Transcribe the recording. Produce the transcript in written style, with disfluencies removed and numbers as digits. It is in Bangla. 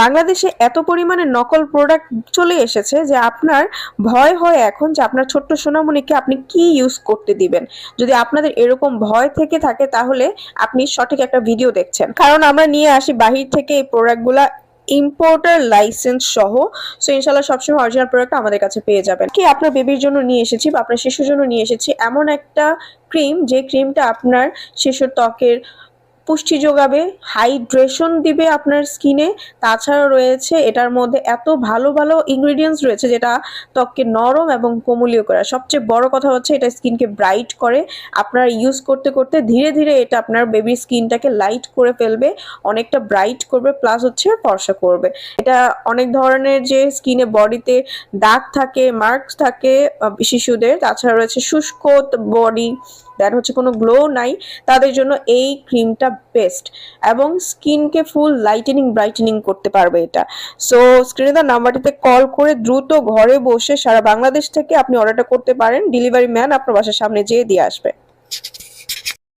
বাংলাদেশে এত পরিমাণে নকল প্রোডাক্ট চলে এসেছে যে আপনার ভয় হয় এখন যে আপনার ছোট্ট সোনামণিকে আপনি কি ইউজ করতে দিবেন। যদি আপনাদের এরকম ভয় থেকে থাকে তাহলে আপনি সঠিক একটা ভিডিও দেখছেন, কারণ আমরা নিয়ে আসি বাহির থেকে এই প্রোডাক্টগুলা ইম্পোর্টার লাইসেন্স সহ। সো ইনশাল্লাহ সবসময় অরিজিনাল প্রোডাক্ট আমাদের কাছে পেয়ে যাবেন। কি আপনার বেবির জন্য নিয়ে এসেছি বা আপনার শিশুর জন্য নিয়ে এসেছি এমন একটা ক্রিম, যে ক্রিমটা আপনার শিশুর ত্বকের পুষ্টি যোগাবে, হাইড্রেশন দিবে আপনার স্কিনে। তাছাড়াও রয়েছে এটার মধ্যে এত ভালো ভালো ইনগ্রিডিয়েন্টস রয়েছে যেটা ত্বককে নরম এবং কোমলীয় করে। সবচেয়ে বড় কথা হচ্ছে এটা স্কিনকে ব্রাইট করে। আপনার ইউজ করতে করতে ধীরে ধীরে এটা আপনার বেবির স্কিনটাকে লাইট করে ফেলবে, অনেকটা ব্রাইট করবে, প্লাস হচ্ছে ফর্সা করবে। এটা অনেক ধরনের যে স্কিনে বডিতে দাগ থাকে, মার্কস থাকে শিশুদের, তাছাড়া রয়েছে শুষ্ক বডি, দেন হচ্ছে কোনো গ্লো নাই, তাদের জন্য এই ক্রিমটা বেস্ট এবং স্কিনকে ফুল লাইটেনিং ব্রাইটেনিং করতে পারবে এটা। সো স্ক্রিনে দেওয়া নাম্বারটিতে কল করে দ্রুত ঘরে বসে সারা বাংলাদেশ থেকে আপনি অর্ডারটা করতে পারেন। ডেলিভারি ম্যান আপনার বাসার সামনে যেয়ে দিয়ে আসবে।